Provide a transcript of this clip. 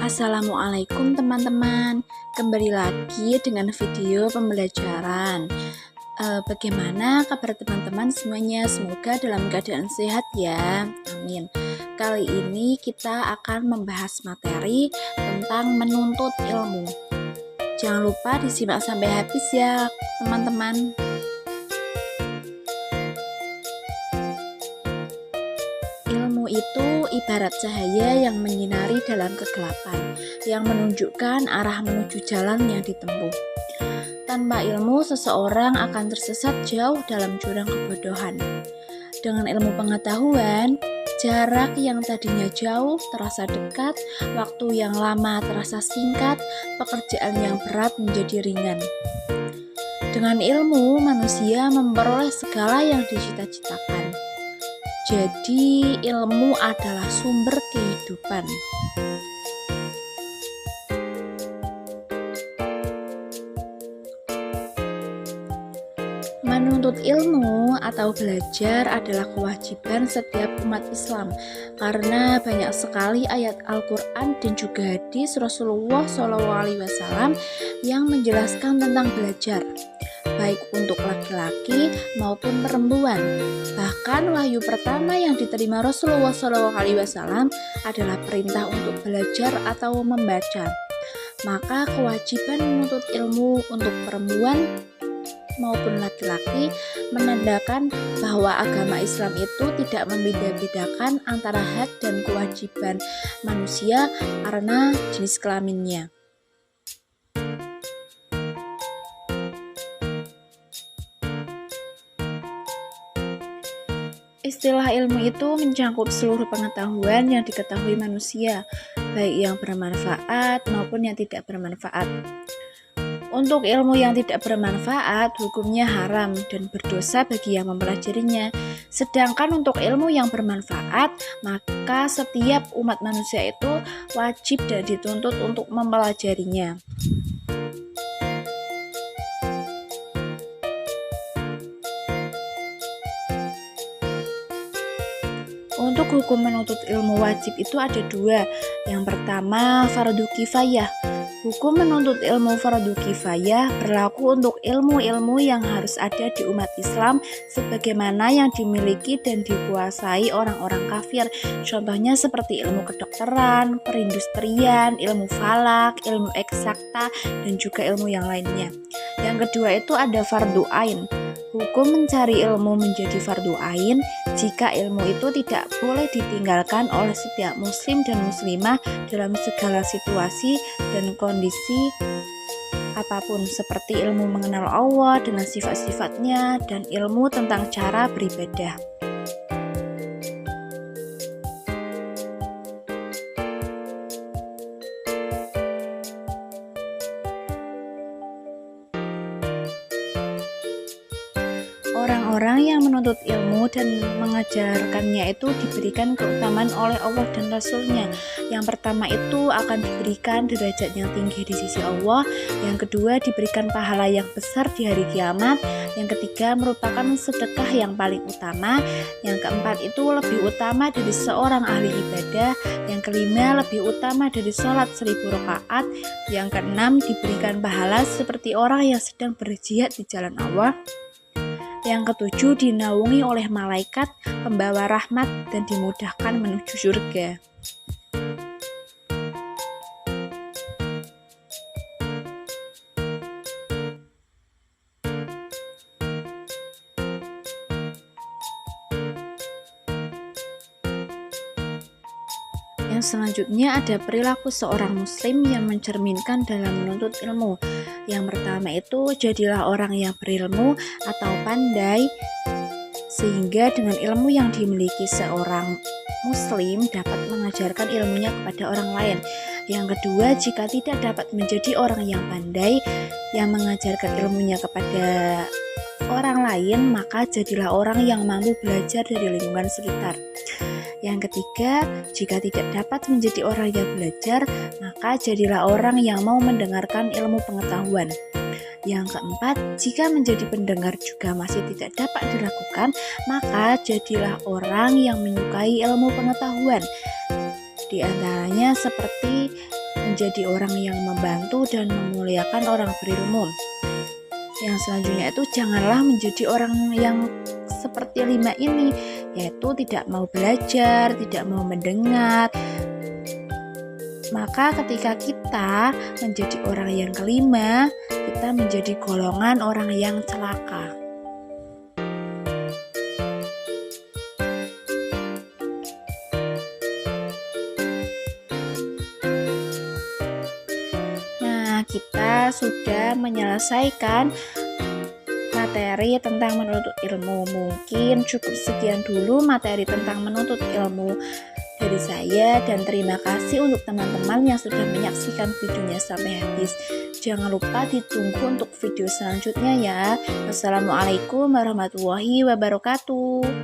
Assalamualaikum teman-teman, kembali lagi dengan video pembelajaran. Bagaimana kabar teman-teman semuanya? Semoga dalam keadaan sehat ya, amin. Kali ini kita akan membahas materi tentang menuntut ilmu. Jangan lupa disimak sampai habis ya teman-teman. Ilmu itu ibarat cahaya yang menyinari dalam kegelapan, yang menunjukkan arah menuju jalan yang ditempuh. Tanpa ilmu, seseorang akan tersesat jauh dalam jurang kebodohan. Dengan ilmu pengetahuan, jarak yang tadinya jauh terasa dekat, waktu yang lama terasa singkat, pekerjaan yang berat menjadi ringan. Dengan ilmu, manusia memperoleh segala yang dicita-citakan. Jadi, ilmu adalah sumber kehidupan. Menuntut ilmu atau belajar adalah kewajiban setiap umat Islam karena banyak sekali ayat Al-Quran dan juga hadis Rasulullah SAW yang menjelaskan tentang belajar, baik untuk laki-laki maupun perempuan. Bahkan wahyu pertama yang diterima Rasulullah SAW adalah perintah untuk belajar atau membaca. Maka kewajiban menuntut ilmu untuk perempuan maupun laki-laki menandakan bahwa agama Islam itu tidak membeda-bedakan antara hak dan kewajiban manusia karena jenis kelaminnya. Istilah ilmu itu mencangkup seluruh pengetahuan yang diketahui manusia, baik yang bermanfaat maupun yang tidak bermanfaat. Untuk ilmu yang tidak bermanfaat, hukumnya haram dan berdosa bagi yang mempelajarinya. Sedangkan untuk ilmu yang bermanfaat, maka setiap umat manusia itu wajib dan dituntut untuk mempelajarinya. Untuk hukum menuntut ilmu wajib itu ada dua. Yang pertama, fardu kifayah. Hukum menuntut ilmu fardu kifayah berlaku untuk ilmu-ilmu yang harus ada di umat Islam sebagaimana yang dimiliki dan dikuasai orang-orang kafir. Contohnya seperti ilmu kedokteran, perindustrian, ilmu falak, ilmu eksakta, dan juga ilmu yang lainnya. Yang kedua itu ada fardu ain. Hukum mencari ilmu menjadi fardu ain jika ilmu itu tidak boleh ditinggalkan oleh setiap muslim dan muslimah dalam segala situasi dan kondisi apapun, seperti ilmu mengenal Allah dengan sifat-sifatnya dan ilmu tentang cara beribadah. Orang-orang yang menuntut ilmu dan mengajarkannya itu diberikan keutamaan oleh Allah dan Rasul-Nya. Yang pertama itu akan diberikan derajat yang tinggi di sisi Allah. Yang kedua diberikan pahala yang besar di hari kiamat. Yang ketiga merupakan sedekah yang paling utama. Yang keempat itu lebih utama dari seorang ahli ibadah. Yang kelima lebih utama dari sholat 1000 rakaat. Yang keenam diberikan pahala seperti orang yang sedang berjihad di jalan Allah. Yang ketujuh dinaungi oleh malaikat pembawa rahmat dan dimudahkan menuju surga. Yang selanjutnya ada perilaku seorang muslim yang mencerminkan dalam menuntut ilmu. Yang pertama itu jadilah orang yang berilmu atau pandai, sehingga dengan ilmu yang dimiliki seorang muslim dapat mengajarkan ilmunya kepada orang lain. Yang kedua, jika tidak dapat menjadi orang yang pandai yang mengajarkan ilmunya kepada orang lain, maka jadilah orang yang mampu belajar dari lingkungan sekitar. Yang ketiga, jika tidak dapat menjadi orang yang belajar, maka jadilah orang yang mau mendengarkan ilmu pengetahuan. Yang keempat, jika menjadi pendengar juga masih tidak dapat dilakukan, maka jadilah orang yang menyukai ilmu pengetahuan. Di antaranya seperti menjadi orang yang membantu dan memuliakan orang berilmu. Yang selanjutnya itu janganlah menjadi orang yang seperti 5 ini, yaitu tidak mau belajar, tidak mau mendengar. Maka ketika kita menjadi orang yang kelima, kita menjadi golongan orang yang celaka. Nah, kita sudah menyelesaikan materi tentang menuntut ilmu. Mungkin cukup sekian dulu materi tentang menuntut ilmu dari saya, dan terima kasih untuk teman-teman yang sudah menyaksikan videonya sampai habis. Jangan lupa ditunggu untuk video selanjutnya ya. Wassalamualaikum warahmatullahi wabarakatuh.